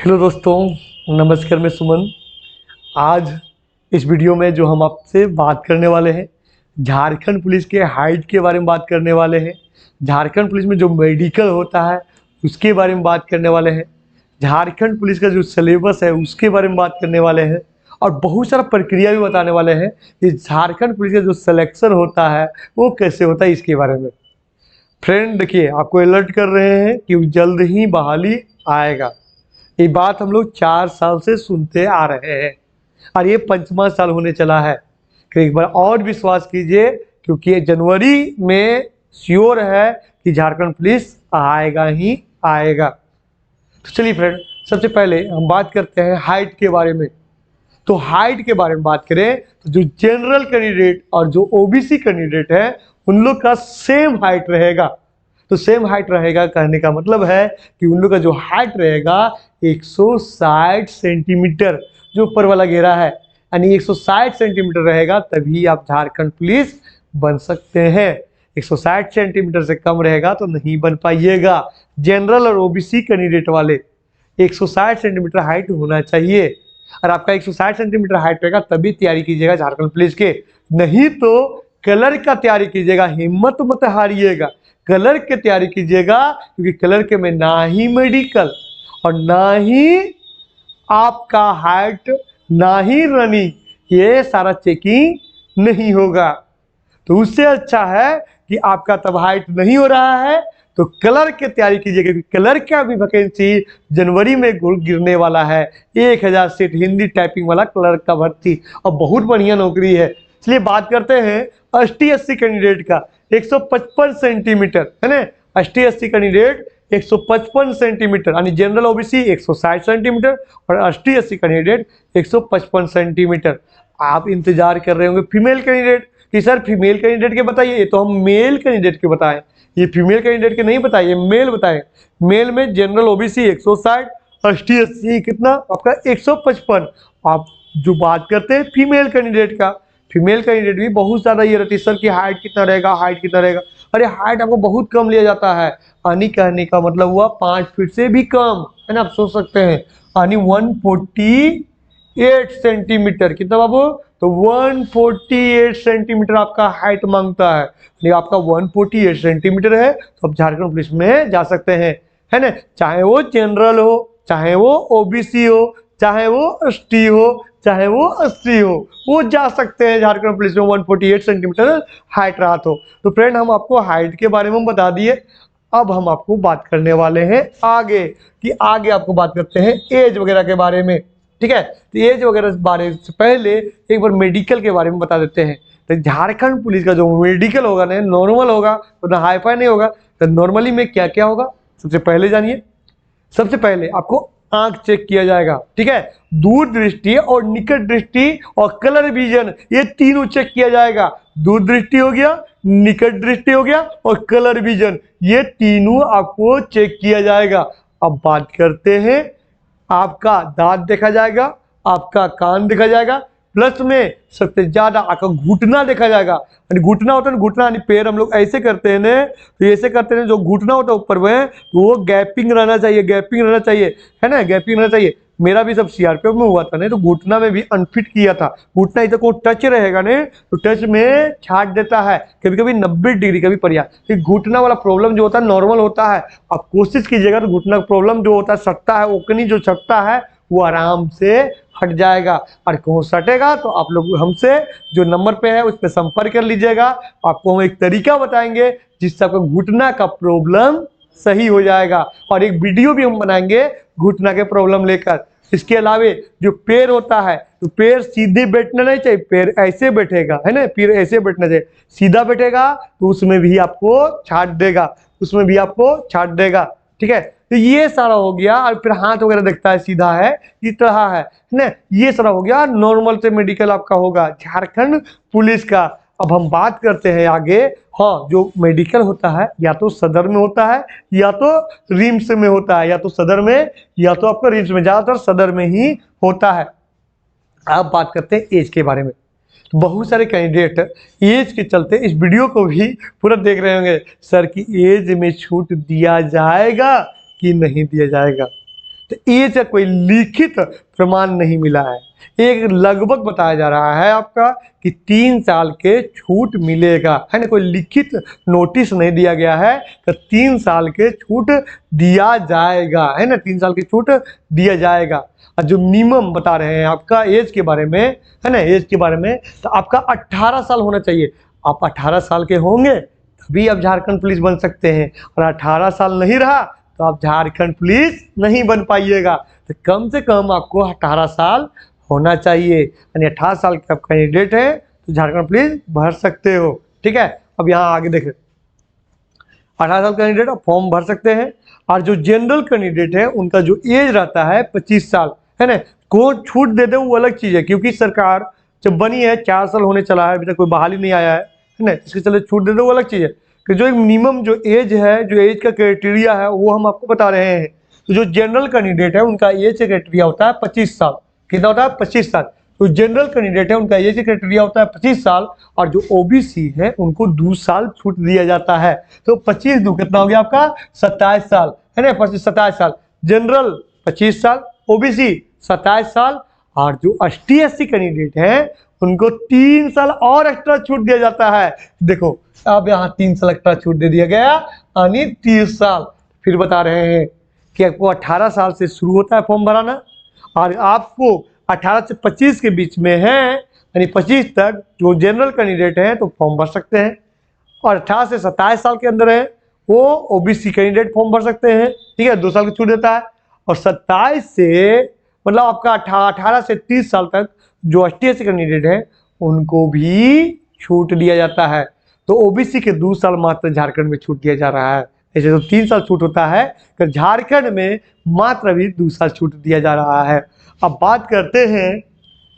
Hello दोस्तों, नमस्कार। मैं सुमन। आज इस वीडियो में जो हम आपसे बात करने वाले हैं, झारखंड पुलिस के हाइट के बारे में बात करने वाले हैं। झारखंड पुलिस में जो मेडिकल होता है उसके बारे में बात करने वाले हैं। झारखंड पुलिस का जो सिलेबस है उसके बारे में बात करने वाले हैं और बहुत सारा प्रक्रिया भी बताने वाले हैं कि झारखंड पुलिस का जो सिलेक्शन होता है वो कैसे होता है, इसके बारे में। फ्रेंड देखिए, आपको अलर्ट कर रहे हैं कि जल्द ही बहाली आएगा। ये बात हम लोग 4 साल से सुनते आ रहे हैं और ये 5वां साल होने चला है। कि एक बार और विश्वास कीजिए, क्योंकि जनवरी में श्योर है कि झारखंड पुलिस आएगा ही आएगा। तो चलिए फ्रेंड, सबसे पहले हम बात करते हैं हाइट के बारे में। तो हाइट के बारे में बात करें तो जो जनरल कैंडिडेट और जो ओबीसी कैंडिडेट है उन लोग का सेम हाइट रहेगा। तो सेम हाइट रहेगा कहने का मतलब है कि उन लोग का जो हाइट रहेगा 160 सेंटीमीटर, जो ऊपर वाला घेरा है, यानी 160 सेंटीमीटर रहेगा, तभी आप झारखंड पुलिस बन सकते हैं। 160 सेंटीमीटर से कम रहेगा तो नहीं बन पाइएगा। जनरल और ओबीसी कैंडिडेट वाले 160 सेंटीमीटर हाइट होना चाहिए और आपका 160 सेंटीमीटर हाइट रहेगा तभी तैयारी कीजिएगा झारखंड पुलिस के। नहीं तो कलर का तैयारी कीजिएगा, हिम्मत मत हारिएगा। कलर की तैयारी कीजिएगा, क्योंकि कलर के में ना ही मेडिकल और ना ही आपका हाइट, ना ही रनिंग, ये सारा चेकिंग नहीं होगा। तो उससे अच्छा है कि आपका तब हाइट नहीं हो रहा है तो कलर की तैयारी कीजिएगा, क्योंकि कलर का भी वैकेंसी जनवरी में गिरने वाला है। 1000 सीट हिंदी टाइपिंग वाला कलर का भर्ती, और बहुत बढ़िया नौकरी है। इसलिए बात करते हैं ST/SC कैंडिडेट का। 155 सेंटीमीटर है ना, ST/SC कैंडिडेट 155 सेंटीमीटर, यानी जनरल ओबीसी 160 सेंटीमीटर और ST/SC कैंडिडेट 155 सेंटीमीटर। आप इंतजार कर रहे होंगे फीमेल कैंडिडेट कि सर फीमेल कैंडिडेट के बताइए। ये तो हम मेल कैंडिडेट के बताएं, ये फीमेल कैंडिडेट के नहीं बताए, ये मेल बताएं। मेल में जनरल ओबीसी 160, ST/SC कितना आपका 155। आप जो बात करते हैं फीमेल कैंडिडेट का, फीमेल कैंडिडेट भी बहुत ज़्यादा ये रहती है, सर की हाइट कितना रहेगा, हाइट कितना रहेगा। अरे हाइट आपको बहुत कम लिया जाता है। आनी कहने का मतलब हुआ 5 फीट से भी कम, है ना। आप सोच सकते हैं आनी 148 सेंटीमीटर, कितना बाबू, तो 148 सेंटीमीटर आपका हाइट मांगता है। नहीं, आपका 148 सेंटीमीटर है तो आप झारखंड पुलिस में जा सकते हैं, है ना। चाहे वो जनरल हो, चाहे वो ओबीसी हो, चाहे वो ST हो, चाहे वो SC हो, वो जा सकते हैं झारखंड पुलिस में 148 सेंटीमीटर हाइट रहा तो फ्रेंड, हम आपको हाइट के बारे में बता दिए। अब हम आपको बात करने वाले हैं आगे, कि आगे आपको बात करते हैं एज वगैरह के बारे में। ठीक है, तो एज वगैरह बारे से पहले एक बार मेडिकल के बारे में बता देते हैं। तो झारखंड पुलिस का जो मेडिकल होगा ना, नॉर्मल होगा, तो हाईफाई नहीं होगा। तो नॉर्मली में क्या क्या होगा सबसे पहले जानिए। सबसे पहले आपको आंख चेक किया जाएगा, ठीक है। दूर दृष्टि और निकट दृष्टि और कलर विजन, ये तीनों चेक किया जाएगा। दूर दृष्टि हो गया, निकट दृष्टि हो गया और कलर विजन, ये तीनों आपको चेक किया जाएगा। अब बात करते हैं, आपका दांत देखा जाएगा, आपका कान देखा जाएगा, प्लस में सबसे ज्यादा आपका घुटना देखा जाएगा। घुटना होता है ना, घुटना यानी पैर हम लोग ऐसे करते हैं ना, तो ऐसे करते हैं, जो घुटना होता है ऊपर में, तो वो गैपिंग रहना चाहिए, गैपिंग रहना चाहिए, है ना, गैपिंग रहना चाहिए। मेरा भी सब CRPF में हुआ था ना, तो घुटना में भी अनफिट किया था। घुटना इधर को टच रहेगा ना, तो टच में छाट देता है, कभी कभी 90 डिग्री, कभी परिया। घुटना वाला प्रॉब्लम जो होता है नॉर्मल होता है। आप कोशिश कीजिएगा तो घुटना प्रॉब्लम जो होता है, सटता है, ओकनी जो सटता है वो आराम से हट जाएगा। और कौन सटेगा तो आप लोग हमसे जो नंबर पे है उस पर संपर्क कर लीजिएगा। आपको हम एक तरीका बताएंगे जिससे आपका घुटना का प्रॉब्लम सही हो जाएगा, और एक वीडियो भी हम बनाएंगे घुटना के प्रॉब्लम लेकर। इसके अलावे जो पैर होता है, तो पैर सीधे बैठना नहीं चाहिए, पैर ऐसे बैठेगा, है ना, पैर ऐसे बैठना चाहिए। सीधा बैठेगा तो उसमें भी आपको छाट देगा, उसमें भी आपको छाट देगा, ठीक है। तो ये सारा हो गया। और फिर हाथ वगैरह देखता है सीधा है, इस तरह है ना, ये सारा हो गया। नॉर्मल से मेडिकल आपका होगा झारखंड पुलिस का। अब हम बात करते हैं आगे। हाँ, जो मेडिकल होता है या तो सदर में होता है या तो रिम्स में होता है, या तो सदर में या तो आपका रिम्स में, ज्यादातर सदर में ही होता है। अब बात करते हैं एज के बारे में। तो बहुत सारे कैंडिडेट एज के चलते इस वीडियो को भी पूरा देख रहे होंगे, सर की एज में छूट दिया जाएगा कि नहीं दिया जाएगा। तो एज का कोई लिखित प्रमाण नहीं मिला है। एक लगभग बताया जा रहा है आपका कि 3 साल के छूट मिलेगा, है ना, कोई लिखित नोटिस नहीं दिया गया है तो 3 साल के छूट दिया जाएगा, है ना, 3 साल की छूट दिया जाएगा। और जो मिनिमम बता रहे हैं आपका एज के बारे में, है ना, एज के बारे में, तो आपका 18 साल होना चाहिए। आप 18 साल के होंगे तभी आप झारखंड पुलिस बन सकते हैं, और 18 साल नहीं रहा तो आप झारखंड पुलिस नहीं बन पाइएगा। तो कम से कम आपको 18 साल होना चाहिए, यानी 18 साल का आप कैंडिडेट है तो झारखंड पुलिस भर सकते हो। ठीक है, अब यहाँ आगे देखें, 18 साल कैंडिडेट आप फॉर्म भर सकते हैं। और जो जनरल कैंडिडेट है उनका जो एज रहता है 25 साल, है ना, को छूट दे दे वो अलग चीज़ है, क्योंकि सरकार जब बनी है 4 साल होने चला है, अभी तक कोई बहाली नहीं आया है ना, इसके चले छूट दे दे वो अलग चीज़ है। कि जो एक मिनिमम जो एज है, जो एज का क्राइटेरिया है वो हम आपको बता रहे हैं। तो जो जनरल कैंडिडेट है उनका एज का क्राइटेरिया होता है 25 साल। कितना होता है? 25 साल। तो जनरल कैंडिडेट है उनका एज क्राइटेरिया होता है 25 साल, और जो ओबीसी है उनको 2 साल छूट दिया जाता है। तो 25 दो कितना हो गया आपका? 27 साल, है ना, 27 साल। जनरल 25 साल, ओबीसी 27 साल, और जो ST/SC कैंडिडेट हैं उनको 3 साल और एक्स्ट्रा छूट दिया जाता है। देखो अब यहाँ 3 साल एक्स्ट्रा छूट दे दिया गया, यानी 30 साल। फिर बता रहे हैं कि आपको 18 साल से शुरू होता है फॉर्म भराना, और आपको 18 से 25 के बीच में है, यानी 25 तक जो जनरल कैंडिडेट हैं तो फॉर्म भर सकते हैं, और 18 से 27 साल के अंदर है वो ओबीसी कैंडिडेट फॉर्म भर सकते हैं। ठीक है, 2 साल की छूट देता है। और 27 से मतलब आपका 18 से 30 साल तक जो ST/SC कैंडिडेट हैं उनको भी छूट दिया जाता है। तो ओबीसी के 2 साल मात्र झारखंड में छूट दिया जा रहा है। ऐसे तो 3 साल छूट होता है, तो झारखंड में मात्र अभी 2 साल छूट दिया जा रहा है। अब बात करते हैं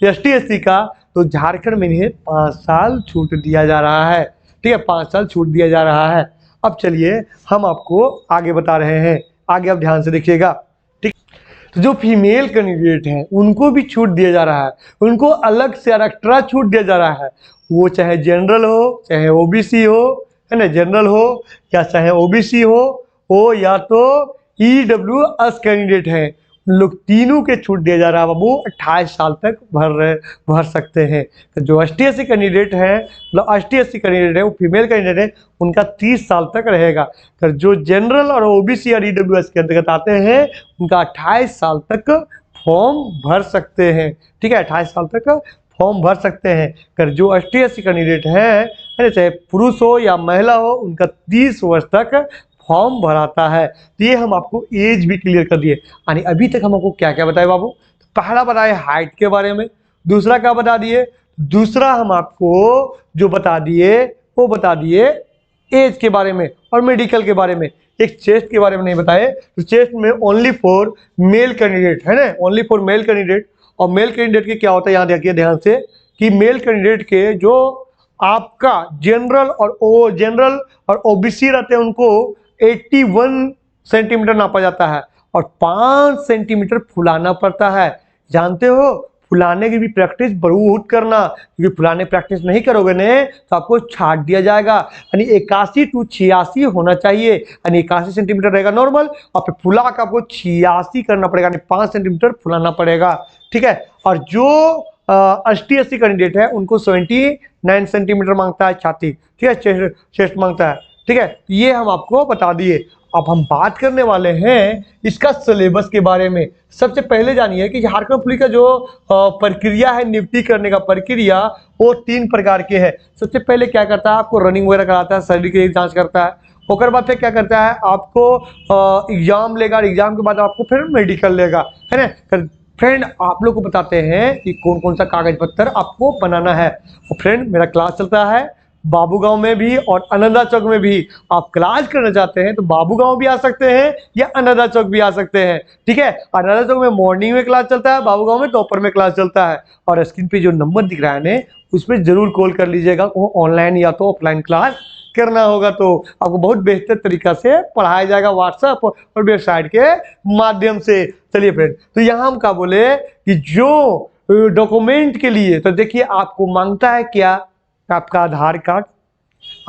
ST/SC का, तो झारखंड में इन्हें 5 साल छूट दिया जा रहा है। ठीक है, 5 साल छूट दिया जा रहा है। अब चलिए हम आपको आगे बता रहे हैं, आगे आप ध्यान से देखिएगा। ठीक, तो जो फीमेल कैंडिडेट हैं उनको भी छूट दिया जा रहा है, उनको अलग से एक्स्ट्रा छूट दिया जा रहा है। वो चाहे जनरल हो, चाहे ओबीसी हो, है ना, जनरल हो या चाहे ओबीसी हो या तो EWS कैंडिडेट हैं, उन लोग तीनों के छूट दिया जा रहा है। वो 28 साल तक भर सकते हैं। तो जो ST/SC कैंडिडेट है, मतलब ST/SC कैंडिडेट है, वो फीमेल कैंडिडेट है, उनका 30 साल तक रहेगा। तो जो जनरल और ओबीसी और EWS के अंतर्गत आते हैं उनका 28 साल तक फॉर्म भर सकते हैं। ठीक है, 28 साल तक फॉर्म भर सकते हैं। कर जो ST/SC कैंडिडेट है, चाहे पुरुष हो या महिला हो, उनका 30 वर्ष तक फॉर्म भराता है। तो ये हम आपको एज भी क्लियर कर दिए। यानी अभी तक हम आपको क्या क्या बताए बाबू? तो पहला बताए हाइट के बारे में, दूसरा क्या बता दिए? दूसरा हम आपको जो बता दिए वो बता दिए एज के बारे में और मेडिकल के बारे में। एक चेस्ट के बारे में नहीं बताए, तो चेस्ट में ओनली फॉर मेल कैंडिडेट, है ना, ओनली फॉर मेल कैंडिडेट। और मेल कैंडिडेट के क्या होता है यहाँ देखिए ध्यान से, कि मेल कैंडिडेट के जो आपका जनरल और ओबीसी रहते हैं उनको 81 सेंटीमीटर नापा जाता है, और 5 सेंटीमीटर फुलाना पड़ता है। जानते हो, फुलाने की भी प्रैक्टिस बहुत करना, क्योंकि फुलाने प्रैक्टिस नहीं करोगे ने तो आपको छाट दिया जाएगा। यानी 81 to 86 होना चाहिए, यानी 81 सेंटीमीटर रहेगा नॉर्मल, और फिर फुला का आपको 86 करना पड़ेगा, यानी 5 सेंटीमीटर फुलाना पड़ेगा। ठीक है, और जो ST/SC कैंडिडेट है उनको 79 सेंटीमीटर मांगता है छाती। ठीक है, चेस्ट मांगता है। ठीक है, ये हम आपको बता दिए। अब हम बात करने वाले हैं इसका सिलेबस के बारे में। सबसे पहले जानिए कि झारखंड पुलिस का जो प्रक्रिया है, नियुक्ति करने का प्रक्रिया, वो 3 प्रकार के है। सबसे पहले क्या करता है, आपको रनिंग वगैरह कराता है, शरीर की जांच करता है। ओकर बाद फिर क्या करता है, आपको एग्जाम लेगा, एग्जाम के बाद आपको फिर मेडिकल लेगा, है ना। फ्रेंड आप लोग को बताते हैं कि कौन कौन सा कागज पत्र आपको बनाना है। और फ्रेंड मेरा क्लास चलता है बाबू गांव में भी और अनंदा चौक में भी। आप क्लास करना चाहते हैं तो बाबू गांव भी आ सकते हैं या अनंदा चौक भी आ सकते हैं। ठीक है, अनंदा चौक में मॉर्निंग में क्लास चलता है, बाबू गांव में दोपहर में क्लास चलता है। और स्क्रीन पे जो नंबर दिख रहा है ना, उस पर जरूर कॉल कर लीजिएगा। वो ऑनलाइन या तो ऑफलाइन क्लास करना होगा तो आपको बहुत बेहतर तरीका से पढ़ाया जाएगा व्हाट्सएप और वेबसाइट के माध्यम से। चलिए फ्रेंड, तो यहाँ हम क्या बोले कि जो डॉक्यूमेंट के लिए, तो देखिए आपको मांगता है क्या, आपका आधार कार्ड,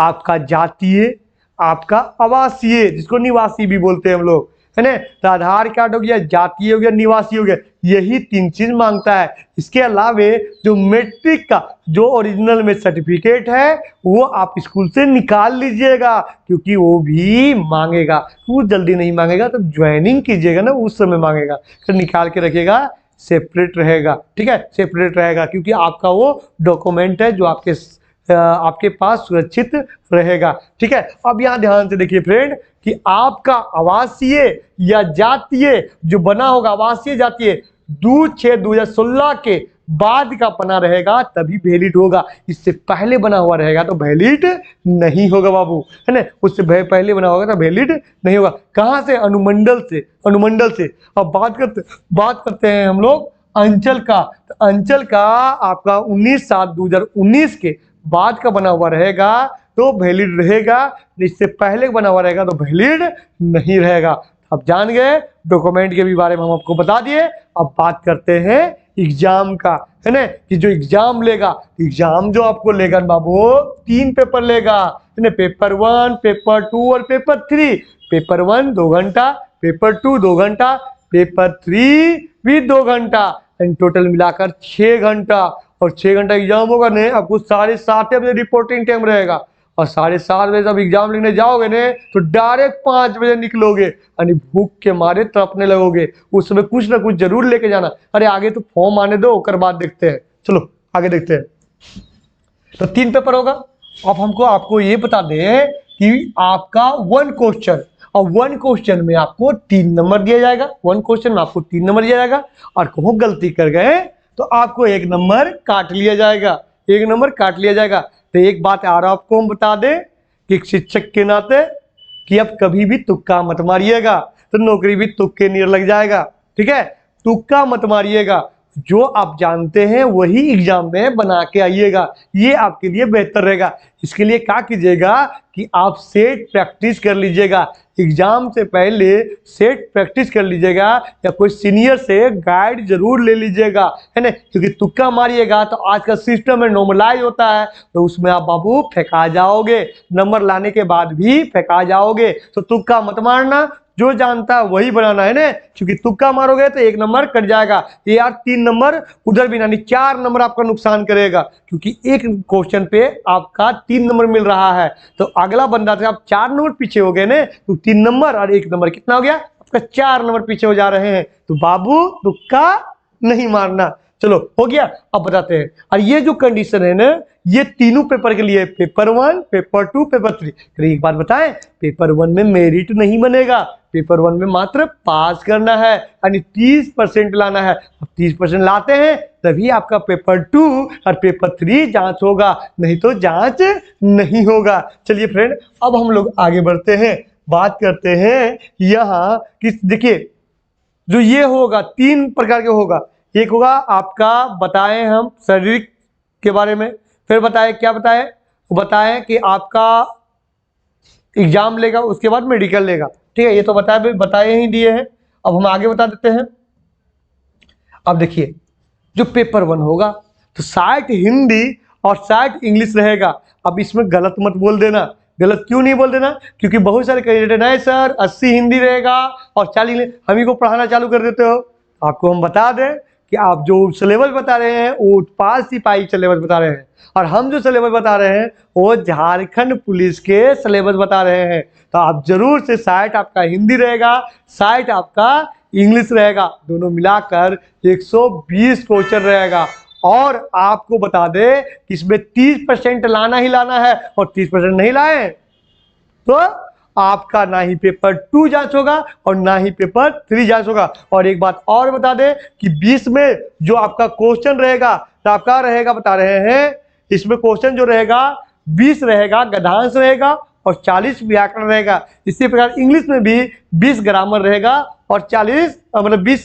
आपका जातीय, आपका आवासीय, जिसको निवासी भी बोलते हैं हम लोग, है ना। तो आधार कार्ड हो गया, जातीय हो गया, निवासी हो गया, यही 3 चीज मांगता है। इसके अलावे जो मैट्रिक का जो ओरिजिनल में सर्टिफिकेट है वो आप स्कूल से निकाल लीजिएगा, क्योंकि वो भी मांगेगा। वो जल्दी नहीं मांगेगा, तो ज्वाइनिंग कीजिएगा ना उस समय मांगेगा, तो निकाल के रखिएगा, सेपरेट रहेगा। ठीक है, सेपरेट रहेगा, क्योंकि आपका वो डॉक्यूमेंट है जो आपके पास सुरक्षित रहेगा। ठीक है, अब यहाँ ध्यान से देखिए फ्रेंड कि आपका आवासीय या जातीय जो बना होगा, आवासीय जातीय 2/6/2016 के बाद का बना रहेगा तभी वैलिड होगा। इससे पहले बना हुआ रहेगा तो वैलिड नहीं होगा बाबू, है ना। उससे पहले बना होगा तो वैलिड नहीं होगा। कहाँ से? अनुमंडल से, अनुमंडल से। अब बात करते हैं हम लोग अंचल का। तो अंचल का आपका 19/7/2019 के बाद का बना हुआ रहेगा तो वैलिड रहेगा, इससे पहले बना हुआ रहेगा तो वैलिड नहीं रहेगा। अब जान गए डॉक्यूमेंट के भी बारे में हम आपको बता दिए। अब बात करते हैं एग्जाम का, है ना, कि जो एग्जाम लेगा, एग्जाम जो आपको लेगा बाबू 3 पेपर लेगा, है ना, पेपर 1, पेपर 2 और पेपर 3। पेपर 1 2 घंटा, पेपर 2 2 घंटा, पेपर 3 भी 2 घंटा, एंड टोटल मिलाकर 6 घंटा। और 6 घंटा एग्जाम होगा ने, आपको 7:30 बजे रिपोर्टिंग टाइम रहेगा, और 7:30 बजे जब एग्जाम लिखने जाओगे ने तो डायरेक्ट 5 बजे निकलोगे, यानी भूख के मारे तड़पने लगोगे। उस समय कुछ ना कुछ जरूर लेके जाना। अरे आगे तो फॉर्म आने दो, उसके बाद देखते हैं, चलो आगे देखते हैं। तो 3 पेपर होगा। अब हमको आपको ये बता दें कि आपका 1 क्वेश्चन, और 1 क्वेश्चन में आपको 3 नंबर दिया जाएगा। 1 क्वेश्चन में आपको 3 नंबर दिया जाएगा, और कहूँ गलती कर गए तो आपको 1 नंबर काट लिया जाएगा, 1 नंबर काट लिया जाएगा। तो एक बात और आपको हम बता दें कि एक शिक्षक के नाते कि अब कभी भी तुक्का मत मारिएगा, तो नौकरी भी तुक्के नियर लग जाएगा। ठीक है, तुक्का मत मारिएगा, जो आप जानते हैं वही एग्जाम में बना के आइएगा, ये आपके लिए बेहतर रहेगा। इसके लिए क्या कीजिएगा कि आप सेट प्रैक्टिस कर लीजिएगा, एग्जाम से पहले सेट प्रैक्टिस कर लीजिएगा, या कोई सीनियर से गाइड जरूर ले लीजिएगा, है ना। क्योंकि तुक्का मारिएगा तो आज का सिस्टम में नॉर्मलाइज होता है, तो उसमें आप बाबू फेंका जाओगे, नंबर लाने के बाद भी फेंका जाओगे। तो तुक्का मत मारना, जो जानता है वही बनाना, है ना। क्योंकि तुक्का मारोगे तो 1 नंबर कट जाएगा, ये यार 3 नंबर उधर भी नहीं, 4 नंबर आपका नुकसान करेगा, क्योंकि एक क्वेश्चन पे आपका 3 नंबर मिल रहा है। तो अगला बंदा से आप 4 नंबर पीछे हो गए ना, तो 3 नंबर और 1 नंबर कितना हो गया आपका, 4 नंबर पीछे हो जा रहे हैं। तो बाबू तुक्का नहीं मारना। चलो हो गया। अब बताते हैं, और ये जो कंडीशन है ना, ये तीनों पेपर के लिए, पेपर 1, पेपर 2, पेपर 3। फिर एक बात बताएं, पेपर 1 में मेरिट नहीं बनेगा, पेपर 1 में मात्र पास करना है, यानी 30% लाना है। अब 30% लाते हैं तभी आपका पेपर 2 और पेपर 3 जांच होगा, नहीं तो जांच नहीं होगा। चलिए फ्रेंड, अब हम लोग आगे बढ़ते हैं, बात करते हैं यहाँ कि देखिए जो ये होगा 3 प्रकार के होगा। एक होगा आपका बताएं हम शारीरिक के बारे में, फिर बताएं क्या बताएं, बताएं कि आपका एग्जाम लेगा, उसके बाद मेडिकल लेगा। ठीक है, ये तो बताए ही दिए हैं। अब हम आगे बता देते हैं। अब देखिए जो पेपर 1 होगा तो 60 हिंदी और 60 इंग्लिश रहेगा। अब इसमें गलत मत बोल देना। गलत क्यों नहीं बोल देना? क्योंकि बहुत सारे कैंडिडेट नहीं सर 80 हिंदी रहेगा और 40 हम ही को पढ़ाना चालू कर देते हो। आपको हम बता दें कि आप जो सिलेबस बता रहे हैं वो उत्पाद सिपाही सिलेबस बता रहे हैं, और हम जो सिलेबस बता रहे हैं वो झारखंड पुलिस के सिलेबस बता रहे हैं। तो आप जरूर से 60 आपका हिंदी रहेगा, 60 आपका इंग्लिश रहेगा, दोनों मिलाकर 120 क्वेश्चन रहेगा। और आपको बता दें कि इसमें 30% लाना ही लाना है, और 30% नहीं लाए तो आपका ना ही पेपर 2 जांच होगा और ना ही पेपर 3 जांच होगा। और एक बात और बता दें कि 20 में जो आपका क्वेश्चन रहेगा तो आपका रहेगा, बता रहे हैं इसमें क्वेश्चन जो रहेगा 20 रहेगा गद्यांश रहेगा और 40 व्याकरण रहेगा। इसी प्रकार इंग्लिश में भी 20 ग्रामर रहेगा और 40 मतलब 20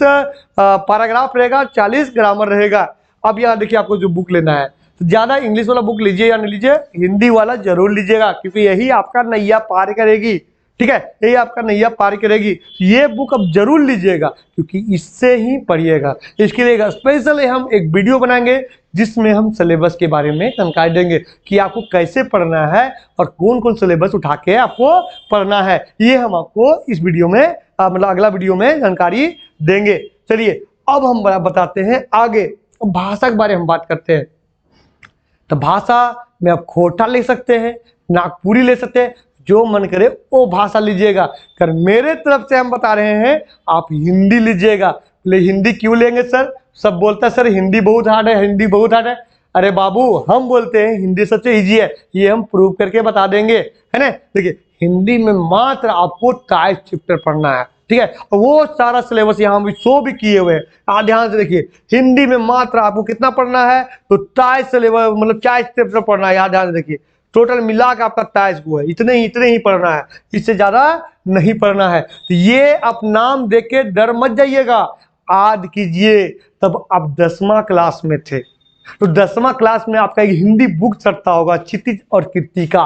पैराग्राफ रहेगा, 40 ग्रामर रहेगा। अब यहाँ देखिए आपको जो बुक लेना है तो ज़्यादा इंग्लिश वाला बुक लीजिए या नहीं लीजिए, हिंदी वाला जरूर लीजिएगा, क्योंकि यही आपका नैया पार करेगी। ठीक है, यही आपका नैया पार करेगी। ये बुक अब जरूर लीजिएगा, क्योंकि इससे ही पढ़िएगा। इसके लिए स्पेशल हम एक वीडियो बनाएंगे जिसमें हम सिलेबस के बारे में जानकारी देंगे कि आपको कैसे पढ़ना है और कौन कौन सिलेबस उठा के आपको पढ़ना है। ये हम आपको इस वीडियो में मतलब अगला वीडियो में जानकारी देंगे। चलिए अब हम बताते हैं आगे, भाषा के बारे में हम बात करते हैं। तो भाषा में आप खोटा ले सकते हैं, नागपुरी ले सकते हैं, जो मन करे वो भाषा लीजिएगा। कर मेरे तरफ से हम बता रहे हैं आप हिंदी लीजिएगा। ले हिंदी क्यों लेंगे सर? सब बोलता है सर हिंदी बहुत हार्ड है, हिंदी बहुत हार्ड है। अरे बाबू हम बोलते हैं हिंदी सबसे इजी है, ये हम प्रूव करके बता देंगे, है ना। देखिए हिंदी में मात्र आपको 23 चैप्टर पढ़ना है, ठीक है। और वो सारा सिलेबस यहाँ भी शो भी किए हुए हैं। आप ध्यान से देखिए, हिंदी में मात्र आपको कितना पढ़ना है? तो 23 सिलेबस मतलब 40 चैप्टर पढ़ना है। यहाँ ध्यान से देखिए, टोटल मिला के आपका 23 को है, इतने ही पढ़ना है, इससे ज्यादा नहीं पढ़ना है। तो ये आप नाम देख के डर मत जाइएगा। याद कीजिए तब आप 10वां क्लास में थे, तो 10वां क्लास में आपका एक हिंदी बुक चढ़ता होगा, क्षितिज और कृतिका।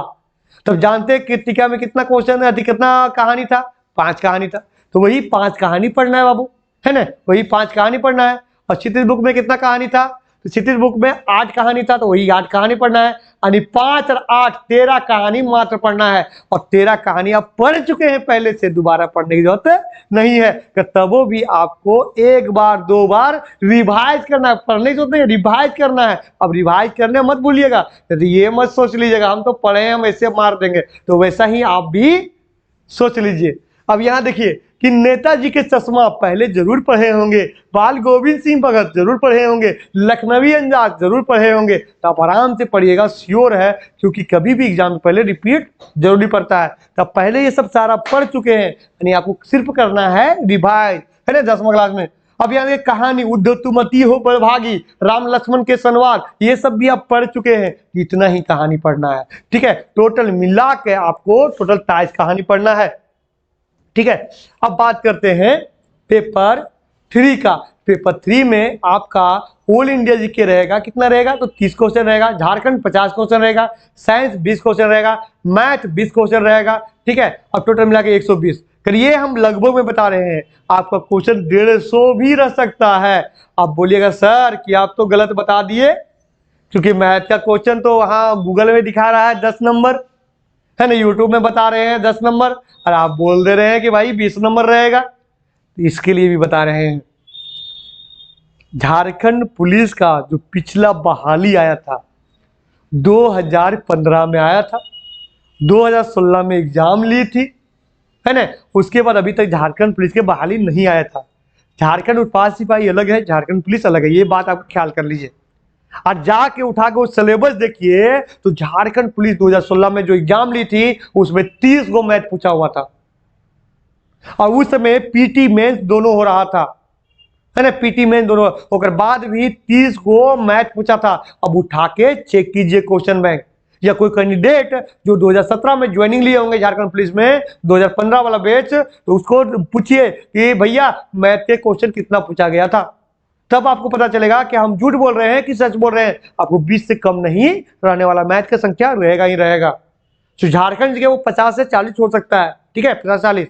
तब जानते हैं कृतिका में कितना क्वेश्चन है, कितना कहानी था? 5 कहानी था। तो वही 5 कहानी पढ़ना है बाबू, है ना, वही 5 कहानी पढ़ना है। और क्षितिज बुक में कितना कहानी था? तो क्षितिज बुक में 8 कहानी था, तो वही 8 कहानी पढ़ना है। यानी 5 और 8 13 कहानी मात्र पढ़ना है। और 13 कहानी आप पढ़ चुके हैं पहले से, दोबारा पढ़ने की जरूरत नहीं है। तबो भी आपको 1 बार 2 बार रिवाइज करना है, पढ़ने की जरूरत नहीं है, रिवाइज करना है। अब रिवाइज करने मत भूलिएगा, तो ये मत सोच लीजिएगा हम तो पढ़े हैं हम ऐसे मार देंगे, तो वैसा ही आप भी सोच लीजिए। अब यहाँ देखिए कि नेताजी के चश्मा पहले जरूर पढ़े होंगे, बाल गोविंद सिंह भगत जरूर पढ़े होंगे, लखनवी अंदाज जरूर पढ़े होंगे। तो आप आराम से पढ़िएगा, श्योर है, क्योंकि कभी भी एग्जाम में पहले रिपीट जरूरी पड़ता है। तो पहले ये सब सारा पढ़ चुके हैं, यानी आपको सिर्फ करना है रिवाइज, है ना, 10वां क्लास में। अब यहाँ कहानी उद्धतुमती हो बड़भागी, राम लक्ष्मण के संवाद, ये सब भी आप पढ़ चुके हैं। इतना ही कहानी पढ़ना है, ठीक है। टोटल मिला के आपको टोटल 23 कहानी पढ़ना है, ठीक है। अब बात करते हैं पेपर 3 का। पेपर 3 में आपका ऑल इंडिया जीके रहेगा, कितना रहेगा? तो 30 क्वेश्चन रहेगा, झारखंड 50 क्वेश्चन रहेगा, साइंस 20 क्वेश्चन रहेगा, मैथ 20 क्वेश्चन रहेगा, ठीक है। और टोटल मिला के 120। करिए हम लगभग में बता रहे हैं, आपका क्वेश्चन 150 भी रह सकता है। आप बोलिएगा सर कि आप तो गलत बता दिए, क्योंकि मैथ का क्वेश्चन तो वहां गूगल में दिखा रहा है 10 नंबर, है ना, यूट्यूब में बता रहे हैं 10 नंबर, और आप बोल दे रहे हैं कि भाई 20 नंबर रहेगा। तो इसके लिए भी बता रहे हैं, झारखंड पुलिस का जो पिछला बहाली आया था 2015 में आया था, 2016 में एग्जाम ली थी, है ना। उसके बाद अभी तक झारखंड पुलिस के बहाली नहीं आया था। झारखंड उत्पाद सिपाही अलग है, झारखंड पुलिस अलग है, ये बात आप ख्याल कर लीजिए। और जाके उठा के उस सिलेबस देखिए तो झारखंड पुलिस 2016 में जो एग्जाम ली थी उसमें 30 गो मैथ पूछा हुआ था, और उस समय पीटी मेंस दोनों हो रहा था, है ना, पीटी मेंस दोनों, और बाद भी 30 गो मैथ पूछा था। अब उठा के चेक कीजिए क्वेश्चन बैंक, या कोई कैंडिडेट जो 2017 में ज्वाइनिंग लिए होंगे झारखंड पुलिस में, 2015 वाला बैच, तो उसको पूछिए कि भैया मैथ के क्वेश्चन कितना पूछा गया था। तब आपको पता चलेगा कि हम झूठ बोल रहे हैं कि सच बोल रहे हैं। आपको 20 से कम नहीं रहने वाला, मैथ का संख्या रहेगा ही रहेगा। तो झारखंड के वो 50 से 40 हो सकता है, ठीक है, 50-40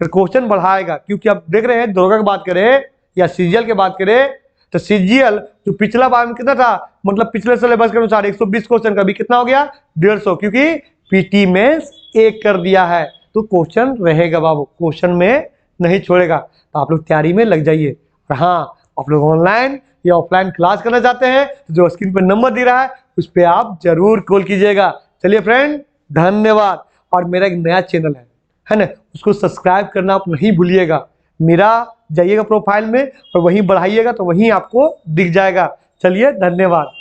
क्वेश्चन बढ़ाएगा। क्योंकि आप देख रहे हैं दरोगा की बात करें या सीजीएल की बात करें, तो सीजीएल जो पिछला बार में कितना था, मतलब पिछले सिलेबस के अनुसार 120 क्वेश्चन का भी कितना हो गया? 150, क्योंकि पीटी में 1 कर दिया है। तो क्वेश्चन रहेगा बाबू, क्वेश्चन में नहीं छोड़ेगा। तो आप लोग तैयारी में लग जाइए। और हाँ, आप लोग ऑनलाइन या ऑफलाइन क्लास करना चाहते हैं तो जो स्क्रीन पर नंबर दिख रहा है उस पर आप जरूर कॉल कीजिएगा। चलिए फ्रेंड, धन्यवाद। और मेरा एक नया चैनल है ना, उसको सब्सक्राइब करना आप नहीं भूलिएगा। मेरा जाइएगा प्रोफाइल में और वहीं बढ़ाइएगा तो वहीं आपको दिख जाएगा। चलिए, धन्यवाद।